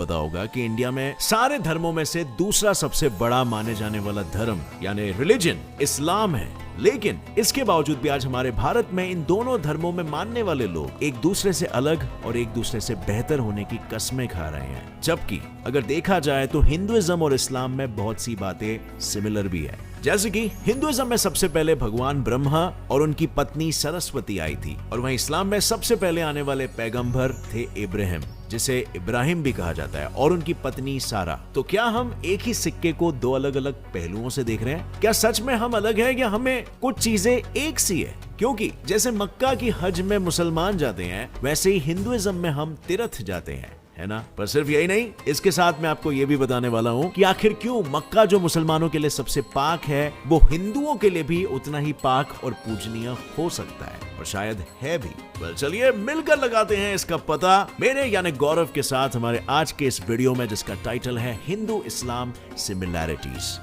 पता होगा कि इंडिया में सारे धर्मों में से दूसरा सबसे बड़ा माने जाने वाला धर्म यानी रिलीजन इस्लाम है। लेकिन इसके बावजूद भी आज हमारे भारत में इन दोनों धर्मों में मानने वाले लोग एक दूसरे से अलग और एक दूसरे से बेहतर होने की कस्में खा रहे हैं। जबकि अगर देखा जाए तो हिंदुइज्म और इस्लाम में बहुत सी बातें सिमिलर भी है। जैसे कि हिंदुइज्म में सबसे पहले भगवान ब्रह्मा और उनकी पत्नी सरस्वती आई थी, और वहीं इस्लाम में सबसे पहले आने वाले पैगंबर थे इब्राहिम, जिसे इब्राहिम भी कहा जाता है, और उनकी पत्नी सारा। तो क्या हम एक ही सिक्के को दो अलग अलग पहलुओं से देख रहे हैं? क्या सच में हम अलग हैं या हमें कुछ चीजें एक सी है? क्योंकि जैसे मक्का की हज में मुसलमान जाते हैं, वैसे ही हिंदुइज्म में हम तीर्थ जाते हैं, है ना? पर सिर्फ यही नहीं, इसके साथ मैं आपको ये भी बताने वाला हूँ कि आखिर क्यों मक्का जो मुसलमानों के लिए सबसे पाक है, वो हिंदुओं के लिए भी उतना ही पाक और पूजनीय हो सकता है, और शायद है भी। चलिए मिलकर लगाते हैं इसका पता मेरे यानी गौरव के साथ हमारे आज के इस वीडियो में, जिसका टाइटल है हिंदू इस्लाम सिमिलैरिटीज।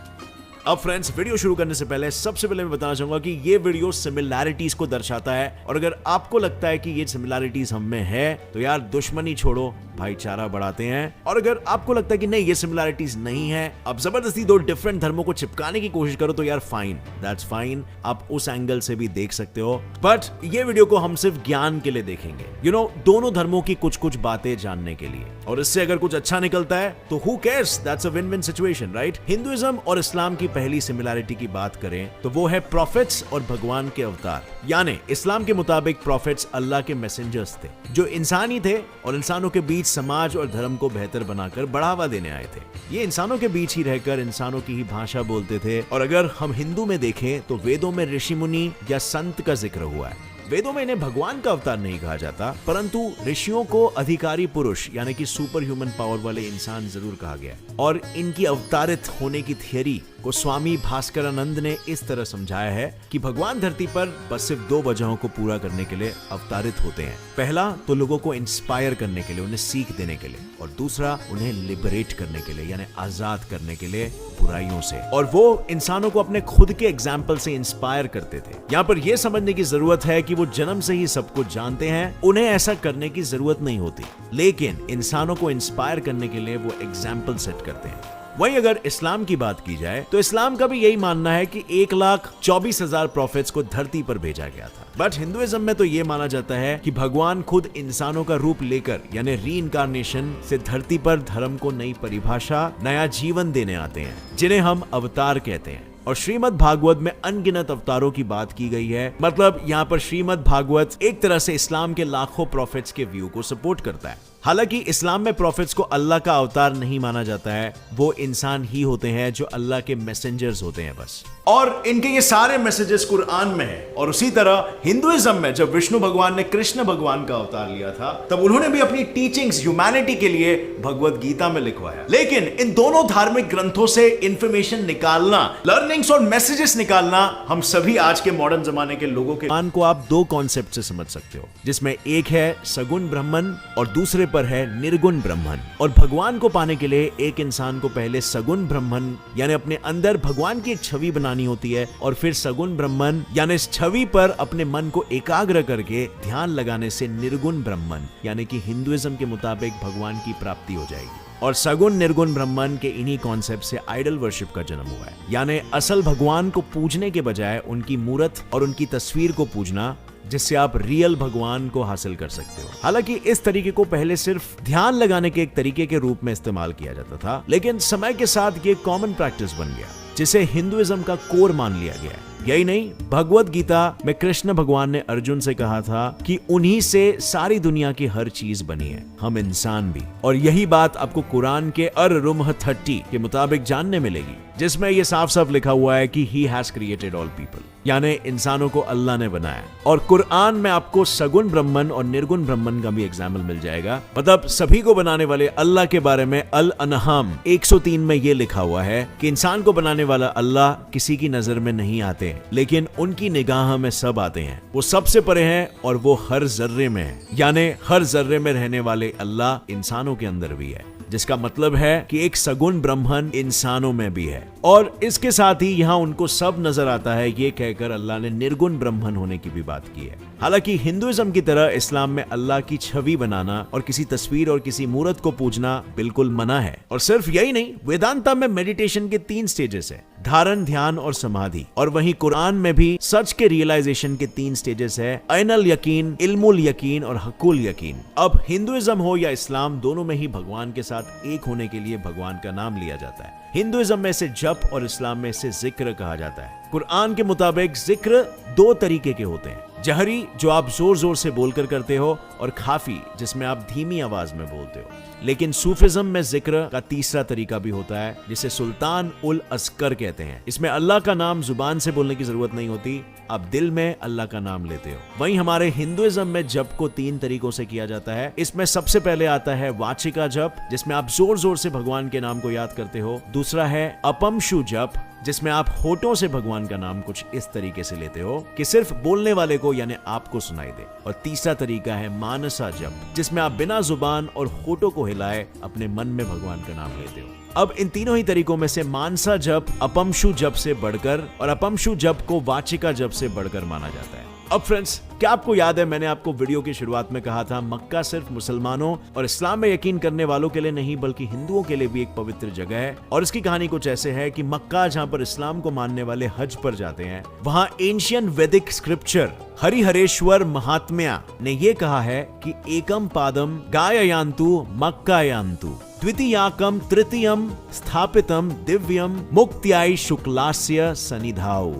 अब फ्रेंड्स, वीडियो शुरू करने से पहले सबसे पहले मैं बताना चाहूंगा कि ये वीडियो सिमिलैरिटीज को दर्शाता है, और अगर आपको लगता है कि ये सिमिलैरिटीज हम में है तो यार दुश्मनी छोड़ो, भाईचारा बढ़ाते हैं। और अगर आपको लगता है कि नहीं ये सिमिलैरिटीज नहीं है, अब जबरदस्ती दो डिफरेंट धर्मों को चिपकाने की कोशिश करो, तो यार फाइन, दैट्स फाइन, आप उस एंगल से भी देख सकते हो। बट ये वीडियो को हम सिर्फ ज्ञान के लिए देखेंगे, दोनों धर्मों की कुछ कुछ बातें जानने के लिए, और इससे अगर कुछ अच्छा निकलता है तो who cares, that's a win win situation, right? Hinduism और इस्लाम की पहली सिमिलैरिटी की बात करें तो वो है प्रॉफिट्स और भगवान के अवतार। यानी इस्लाम के मुताबिक प्रॉफिट्स अल्लाह के मैसेंजर्स थे, जो इंसानी थे और इंसानों के बीच समाज और धर्म को बेहतर बनाकर बढ़ावा देने आए थे। ये इंसानों के बीच ही रहकर इंसानों की ही भाषा बोलते थे। और अगर हम हिंदू में देखें तो वेदों में ऋषि मुनि या संत का जिक्र हुआ है। वेदों में इन्हें भगवान का अवतार नहीं कहा जाता, परंतु ऋषियों को अधिकारी पुरुष यानी कि सुपर ह्यूमन पावर वाले इंसान जरूर कहा गया। और इनकी अवतारित होने की थियरी को स्वामी भास्करानंद ने इस तरह समझाया है कि भगवान धरती पर बस सिर्फ दो वजहों को पूरा करने के लिए अवतारित होते हैं। पहला तो लोगों को इंस्पायर करने के लिए, उन्हें सीख देने के लिए, और दूसरा उन्हें लिबरेट करने के लिए यानी आजाद करने के लिए बुराइयों से। और वो इंसानों को अपने खुद के एग्जाम्पल से इंस्पायर करते थे। यहाँ पर यह समझने की जरूरत है कि वो जन्म से ही सब कुछ जानते हैं, उन्हें ऐसा करने की जरूरत नहीं होती, लेकिन इंसानों को इंस्पायर करने के लिए वो एग्जाम्पल सेट करते हैं। वहीं अगर इस्लाम की बात की जाए तो इस्लाम का भी यही मानना है कि 1,24,000 प्रॉफिट्स को धरती पर भेजा गया था। बट हिंदुइज्म में तो ये माना जाता है कि भगवान खुद इंसानों का रूप लेकर यानी रीइंकार्नेशन से धरती पर धर्म को नई परिभाषा, नया जीवन देने आते हैं, जिन्हें हम अवतार कहते हैं। और श्रीमद् भागवत में अनगिनत अवतारों की बात की गई है। मतलब यहाँ पर श्रीमद् भागवत एक तरह से इस्लाम के लाखों प्रॉफिट्स के व्यू को सपोर्ट करता है। हालांकि इस्लाम में प्रॉफिट्स को अल्लाह का अवतार नहीं माना जाता है, वो इंसान ही होते हैं जो अल्लाह के मैसेंजर्स होते हैं बस। और इनके ये सारे मैसेजेस कुरान में है। और उसी तरह हिंदुइज्म में जब विष्णु भगवान ने कृष्ण भगवान का अवतार लिया था, तब उन्होंने भी अपनी टीचिंग्स ह्यूमैनिटी के लिए भगवत गीता में लिखवाया। लेकिन इन दोनों धार्मिक ग्रंथों से इंफॉर्मेशन निकालना, लर्निंग्स और मैसेजेस निकालना, हम सभी आज के मॉडर्न जमाने के लोगों के को आप दो कॉन्सेप्ट से समझ सकते हो, जिसमें एक है सगुण ब्रह्मन और दूसरे पर है निर्गुण ब्रह्मन। और भगवान को पाने के लिए एक इंसान को पहले सगुण ब्रह्मन यानी अपने अंदर भगवान की एक छवि बनानी होती है, और फिर सगुण ब्रह्मन यानी इस छवि पर अपने मन को एकाग्र करके ध्यान लगाने से निर्गुण ब्रह्मन यानी कि हिंदुइज्म के मुताबिक भगवान की प्राप्ति हो जाएगी। और सगुण निर्गुण ब्रह्मन के इन्हीं कॉन्सेप्ट से आइडल वर्शिप का जन्म हुआ है, यानी असल भगवान को पूजने के बजाय उनकी मूर्त और उनकी तस्वीर को पूजना, जिससे आप रियल भगवान को हासिल कर सकते हो। हालांकि इस तरीके को पहले सिर्फ ध्यान लगाने के एक तरीके के रूप में इस्तेमाल किया जाता था, लेकिन समय के साथ ये कॉमन प्रैक्टिस बन गया, जिसे हिंदुइज्म का कोर मान लिया गया है। यही नहीं, भगवत गीता में कृष्ण भगवान ने अर्जुन से कहा था कि उन्हीं से सारी दुनिया की हर चीज बनी है, हम इंसान भी। और यही बात आपको कुरान के अर-रुम्ह 30 के मुताबिक जानने मिलेगी, जिसमें यह साफ साफ लिखा हुआ है कि he has created all people, यानी इंसानों को अल्लाह ने बनाया। और कुरान में आपको सगुण ब्रह्मन और निर्गुण ब्रह्मन का भी एग्जाम्पल मिल जाएगा। मतलब सभी को बनाने वाले अल्लाह के बारे में अल-अनहाम 103 में यह लिखा हुआ है कि इंसान को बनाने वाला अल्लाह किसी की नजर में नहीं आते, लेकिन उनकी निगाह में सब आते हैं। वो सबसे परे हैं और वो हर जर्रे में है, यानी हर जर्रे में रहने वाले अल्लाह इंसानों के अंदर भी है। जिसका मतलब है कि एक सगुण ब्रह्मन इंसानों में भी है। और इसके साथ ही यहाँ उनको सब नजर आता है, ये कहकर अल्लाह ने निर्गुण ब्रह्मन होने की भी बात की है। हालांकि हिंदुइज्म की तरह इस्लाम में अल्लाह की छवि बनाना और किसी तस्वीर और किसी मूर्त को पूजना बिल्कुल मना है। और सिर्फ यही नहीं, वेदांता में मेडिटेशन के 3 स्टेजेस है, धारण, ध्यान और समाधि। और वहीं कुरान में भी सच के रियलाइजेशन के 3 स्टेजेस है, ऐनल यकीन, इल्मुल यकीन और हकुल यकीन। अब हिंदुइज्म हो या इस्लाम, दोनों में ही भगवान के साथ एक होने के लिए भगवान का नाम लिया जाता है। हिंदुइज्म में इसे जप और इस्लाम में इसे जिक्र कहा जाता है। कुरान के मुताबिक जिक्र 2 तरीके के होते हैं, जहरी जो आप जोर जोर से बोलकर करते हो, और खाफी जिसमें आप धीमी आवाज में बोलते हो। लेकिन सूफिज्म में जिक्र का तीसरा तरीका भी होता है, जिसे सुल्तान उल अस्कर कहते हैं। इसमें अल्लाह का नाम जुबान से बोलने की जरूरत नहीं होती, आप दिल में अल्लाह का नाम लेते हो। वहीं हमारे हिंदुइज्म में जप को 3 तरीकों से किया जाता है। इसमें सबसे पहले आता है वाचिका जप, जिसमें आप जोर जोर से भगवान के नाम को याद करते हो। दूसरा है अपमशु जप, जिसमें आप होठों से भगवान का नाम कुछ इस तरीके से लेते हो कि सिर्फ बोलने वाले को यानी आपको सुनाई दे। और तीसरा तरीका है मानसा जप, जिसमें आप बिना जुबान और होठों को हिलाए अपने मन में भगवान का नाम लेते हो। अब इन तीनों ही तरीकों में से मानसा जप अपमशु जप से बढ़कर और अपमशु जप को वाचिका जप से बढ़कर माना जाता है। अब फ्रेंड्स, क्या आपको याद है मैंने आपको वीडियो की शुरुआत में कहा था मक्का सिर्फ मुसलमानों और इस्लाम में यकीन करने वालों के लिए नहीं बल्कि हिंदुओं के लिए भी एक पवित्र जगह है। और इसकी कहानी कुछ ऐसे है कि मक्का, जहां पर इस्लाम को मानने वाले हज पर जाते हैं, वहां एंशियंट वैदिक स्क्रिप्चर हरिहरेश्वर महात्म्या ने यह कहा है कि एकम पादम गाययांतु मक्कायांतु द्वितीयाकम तृतीयम स्थापितम दिव्यम मुक्त्याय शुक्लास्य सनिधाऊ।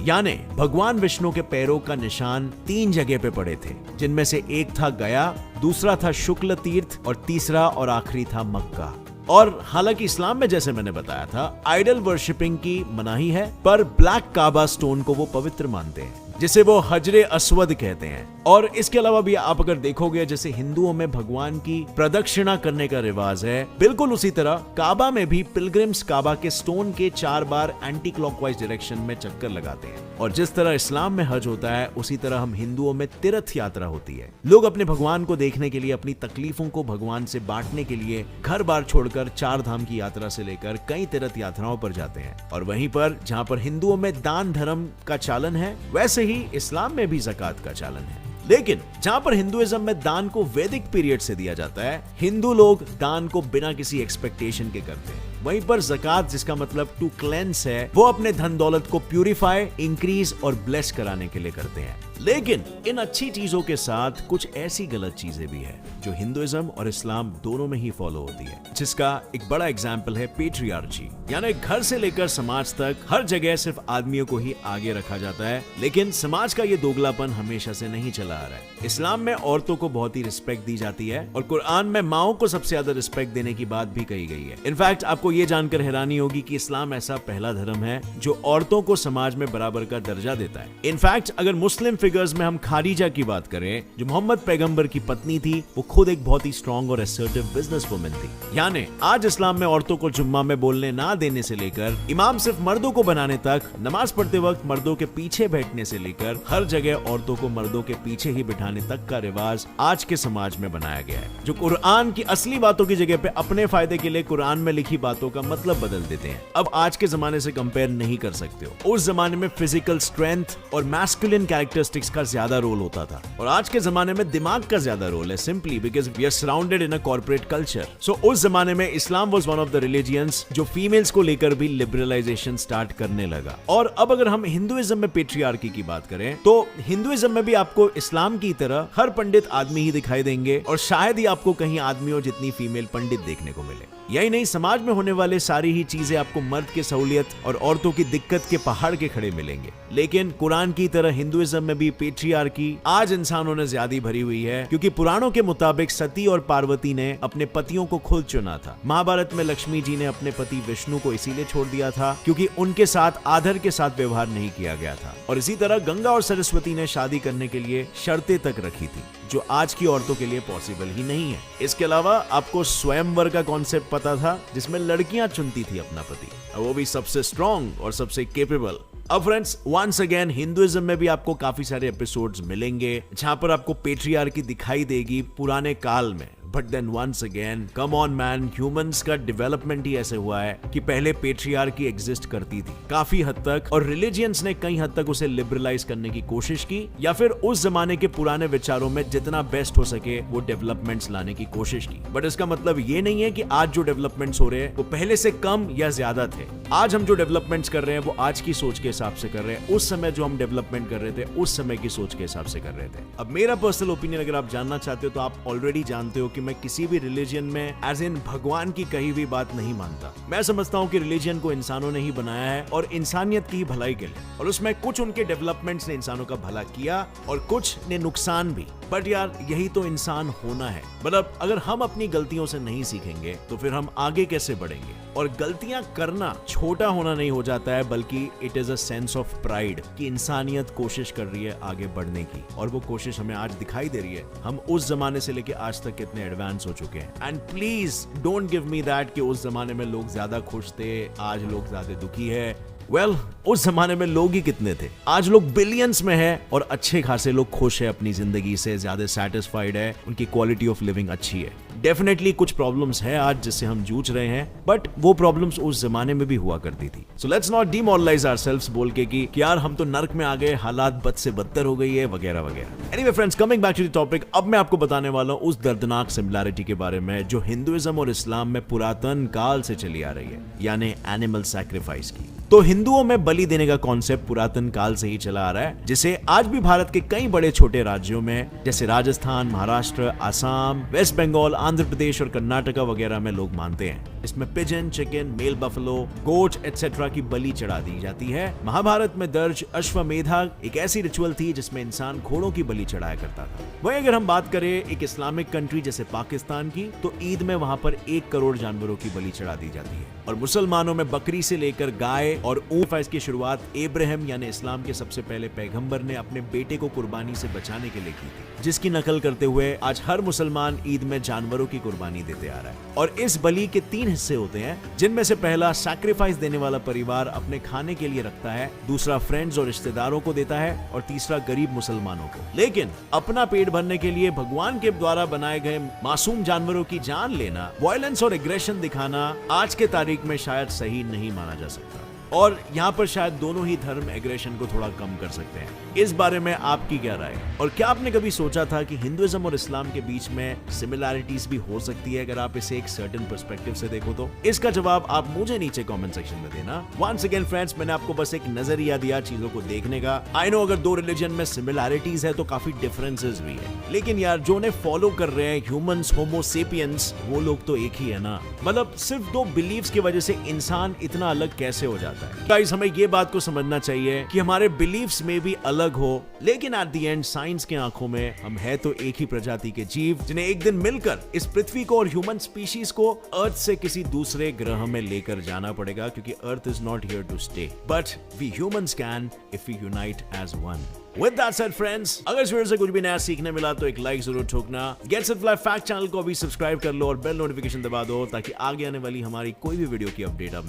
यानी भगवान विष्णु के पैरों का निशान 3 जगह पे पड़े थे, जिनमें से एक था गया, दूसरा था शुक्ल तीर्थ और तीसरा और आखिरी था मक्का। और हालांकि इस्लाम में जैसे मैंने बताया था आइडल वर्शिपिंग की मनाही है, पर ब्लैक काबा स्टोन को वो पवित्र मानते हैं, जिसे वो हजरे अस्वद कहते हैं। और इसके अलावा भी आप अगर देखोगे, जैसे हिंदुओं में भगवान की प्रदक्षिणा करने का रिवाज है, बिल्कुल उसी तरह काबा में भी पिलग्रिम्स काबा के स्टोन के 4 बार एंटी क्लॉकवाइज डायरेक्शन में चक्कर लगाते हैं। और जिस तरह इस्लाम में हज होता है, उसी तरह हम हिंदुओं में तीर्थ यात्रा होती है। लोग अपने भगवान को देखने के लिए, अपनी तकलीफों को भगवान से बांटने के लिए घर बार छोड़कर 4 धाम की यात्रा से लेकर कई तीर्थ यात्राओं पर जाते हैं। और वहीं पर जहां पर हिंदुओं में दान धर्म का चालन है, वैसे ही इस्लाम में भी ज़कात का चालन है। लेकिन जहां पर हिंदुइज्म में दान को वैदिक पीरियड से दिया जाता है, हिंदू लोग दान को बिना किसी एक्सपेक्टेशन के करते हैं। वहीं पर ज़कात, जिसका मतलब टू क्लेंस है, वो अपने धन दौलत को प्यूरिफाई, इंक्रीज और ब्लेस कराने के लिए करते हैं। लेकिन इन अच्छी चीजों के साथ कुछ ऐसी गलत चीजें भी है जो हिंदुइज्म और इस्लाम दोनों में ही फॉलो होती है, जिसका एक बड़ा एग्जाम्पल है पेट्रियार्ची। यानी घर से लेकर समाज तक हर जगह सिर्फ आदमियों को ही आगे रखा जाता है। लेकिन समाज का ये दोगलापन हमेशा से नहीं चला आ रहा है। इस्लाम में औरतों को बहुत ही रिस्पेक्ट दी जाती है और कुरान में माओ को सबसे ज्यादा रिस्पेक्ट देने की बात भी कही गई है। इनफैक्ट आपको ये जानकर हैरानी होगी कि इस्लाम ऐसा पहला धर्म है जो औरतों को समाज में बराबर का दर्जा देता है। इनफैक्ट अगर मुस्लिम फिगर्स में हम खादीजा की बात करें, जो मोहम्मद पैगंबर की पत्नी थी, वो खुद एक बहुत ही स्ट्रॉन्ग और असर्टिव बिजनेस वुमन थी। यानी आज इस्लाम में औरतों को जुम्मा में बोलने ना देने से लेकर इमाम सिर्फ मर्दों को बनाने तक, नमाज पढ़ते वक्त मर्दों के पीछे बैठने से लेकर हर जगह औरतों को मर्दों के पीछे ही बिठाने तक का रिवाज आज के समाज में बनाया गया है, जो कुरान की असली बातों की जगह पे अपने फायदे के लिए कुरान में लिखी बातों का मतलब बदल देते हैं। अब आज के जमाने से कंपेयर नहीं कर सकते हो। उस जमाने में फिजिकल स्ट्रेंथ और मैस्कुलिन कैरेक्टरिस्टिक्स का ज्यादा रोल होता था और आज के जमाने में दिमाग का ज्यादा रोल है, simply because we are surrounded in a corporate culture. So उस जमाने में Islam was one of the religions जो फीमेल्स को लेकर भी लिबरलाइजेशन स्टार्ट करने लगा। और अब अगर हम हिंदुइज्म में पेट्रियार्की की बात करें, तो हिंदुइज्म में भी आपको इस्लाम की तरह हर पंडित आदमी ही दिखाई देंगे और शायद ही आपको कहीं आदमियों जितनी फीमेल पंडित देखने को मिले। यही नहीं, समाज में होने वाले सारी ही चीजें आपको मर्द की सहूलियत और औरतों की दिक्कत के पहाड़ के खड़े मिलेंगे। लेकिन कुरान की तरह हिंदुइज्म में भी पेट्रियार्की आज इंसानों ने ज्यादा भरी हुई है, क्योंकि पुराणों के मुताबिक सती और पार्वती ने अपने पतियों को खुद चुना था। महाभारत में लक्ष्मी जी ने अपने पति विष्णु को इसीलिए छोड़ दिया था क्योंकि उनके साथ आदर के साथ व्यवहार नहीं किया गया था। और इसी तरह गंगा और सरस्वती ने शादी करने के लिए शर्तें तक रखी थी, जो आज की औरतों के लिए पॉसिबल ही नहीं है। इसके अलावा आपको स्वयंवर का कॉन्सेप्ट पता था, जिसमें लड़कियां चुनती थी अपना पति, वो भी सबसे स्ट्रॉन्ग और सबसे केपेबल। अब फ्रेंड्स, वंस अगेन हिंदुइज्म में भी आपको काफी सारे एपिसोड्स मिलेंगे जहां पर आपको पेट्रियार्की दिखाई देगी पुराने काल में, but then once again come on man, humans का डेवलपमेंट ही ऐसे हुआ है कि पहले पेट्रियार्की एग्जिस्ट करती थी काफी हद तक, और रिलीजियंस ने कई हद तक उसे लिबरलाइज करने की कोशिश की, या फिर उस जमाने के पुराने विचारों में जितना बेस्ट हो सके वो डेवलपमेंट्स लाने की कोशिश की। बट इसका मतलब ये नहीं है कि आज जो डेवलपमेंट्स हो रहे हैं वो पहले से कम या ज्यादा थे। आज हम जो डेवलपमेंट्स कर रहे हैं वो आज की सोच के हिसाब से कर रहे हैं, उस समय जो हम डेवलपमेंट कर रहे थे उस समय की सोच के हिसाब से कर रहे थे। अब मेरा पर्सनल ओपिनियन अगर आप जानना चाहते हो तो आप ऑलरेडी जानते हो कि मैं किसी भी रिलीजन में एज इन भगवान की कही हुई बात नहीं मानता। मैं समझता हूँ कि रिलीजन को इंसानों ने ही बनाया है और इंसानियत की भलाई के लिए, और उसमें कुछ उनके डेवलपमेंट्स ने इंसानों का भला किया और कुछ ने नुकसान भी। बट यार यही तो इंसान होना है। मतलब अगर हम अपनी गलतियों से नहीं सीखेंगे तो फिर हम आगे कैसे बढ़ेंगे? और गलतियां करना छोटा होना नहीं हो जाता है, बल्कि it is a sense of pride कि इंसानियत कोशिश कर रही है आगे बढ़ने की, और वो कोशिश हमें आज दिखाई दे रही है। हम उस जमाने से लेके आज तक कितने एडवांस हो चुके हैं। And please don't give me that कि उस जमाने में लोग ज्यादा खुश थे, आज लोग ज्यादा दुखी है। वेल, उस जमाने में लोग ही कितने थे, आज लोग बिलियंस में है और अच्छे खासे लोग खुश है अपनी जिंदगी से, ज्यादा सेटिस्फाइड है, उनकी क्वालिटी ऑफ लिविंग अच्छी है। डेफिनेटली कुछ प्रॉब्लम्स है आज जिससे हम जूझ रहे हैं, बट वो प्रॉब्लम्स उस जमाने में भी हुआ करती थी। So let's not demoralise ourselves बोल के कि यार हम तो नर्क में आ गए, हालात बद से बदतर हो गई है वगैरह वगैरह। Anyway friends, coming back to the topic, अब मैं आपको बताने वाला हूं उस दर्दनाक सिमिलैरिटी के बारे में जो हिंदुइज्म और इस्लाम में पुरातन काल से चली आ रही है, यानी एनिमल सैक्रिफाइस की। तो हिंदुओं में बलि देने का कॉन्सेप्ट पुरातन काल से ही चला आ रहा है, जिसे आज भी भारत के कई बड़े छोटे राज्यों में जैसे राजस्थान, महाराष्ट्र, आसाम, वेस्ट बंगाल, आंध्र प्रदेश और कर्नाटका वगैरह में लोग मानते हैं। इसमें पिजन, चिकन, मेल बफलो, गोट एटसेट्रा की बलि चढ़ा दी जाती है। महाभारत में दर्ज अश्वमेधा एक ऐसी रिचुअल थी जिसमें इंसान घोड़ों की बलि चढ़ाया करता था। वहीं अगर हम बात करें एक इस्लामिक कंट्री जैसे पाकिस्तान की, तो ईद में वहां पर 1 करोड़ जानवरों की बलि चढ़ा दी जाती है। और मुसलमानों में बकरी से लेकर गाय और ऊंट की शुरुआत इब्राहिम यानी इस्लाम के सबसे पहले पैगंबर ने अपने बेटे को कुर्बानी से बचाने के लिए की थी, जिसकी नकल करते हुए आज हर मुसलमान ईद में जानवरों की कुर्बानी देते आ रहा है। और इस बलि के 3 हिस्से होते हैं, जिनमें से पहला सैक्रिफाइस देने वाला परिवार अपने खाने के लिए रखता है, दूसरा फ्रेंड्स और रिश्तेदारों को देता है, और तीसरा गरीब मुसलमानों को। लेकिन अपना पेट भरने के लिए भगवान के द्वारा बनाए गए मासूम जानवरों की जान लेना, वायलेंस और एग्रेशन दिखाना आज के तारीख में शायद सही नहीं माना जा सकता। और यहाँ पर शायद दोनों ही धर्म एग्रेशन को थोड़ा कम कर सकते हैं। इस बारे में आपकी क्या राय है? और क्या आपने कभी सोचा था कि हिंदुइज्म और इस्लाम के बीच में सिमिलैरिटीज भी हो सकती है अगर आप इसे एक सर्टेन पर्सपेक्टिव से देखो तो? इसका जवाब आप मुझे नीचे कमेंट सेक्शन में देना। वंस अगेन फ्रेंड्स, मैंने आपको बस एक नजरिया दिया चीजों को देखने का। आई नो अगर 2 रिलीजन में सिमिलैरिटीज है तो काफी डिफरेंसेस भी है, लेकिन यार जो उन्हें फॉलो कर रहे हैं ह्यूमंस, होमो सेपियंस, वो लोग तो एक ही है ना। मतलब सिर्फ 2 बिलीव्स की वजह से इंसान इतना अलग कैसे हो जाता है? गाइस, हमें ये बात को समझना चाहिए कि हमारे बिलीव्स में भी अलग हो, लेकिन एट द एंड साइंस के आंखों में हम है तो एक ही प्रजाति के जीव, जिन्हें एक दिन मिलकर इस पृथ्वी को और ह्यूमन स्पीशीज को अर्थ से किसी दूसरे ग्रह में लेकर जाना पड़ेगा, क्योंकि earth is not here to stay, but we humans can if we unite as one. With that said friends, अगर इस वीडियो से कुछ भी नया सीखने मिला तो एक लाइक जरूर ठोकना। Gets it fly fact channel को भी सब्सक्राइब कर लो और बेल नोटिफिकेशन दबा दो, ताकि आगे आने वाली हमारी कोई भी वीडियो की अपडेट आप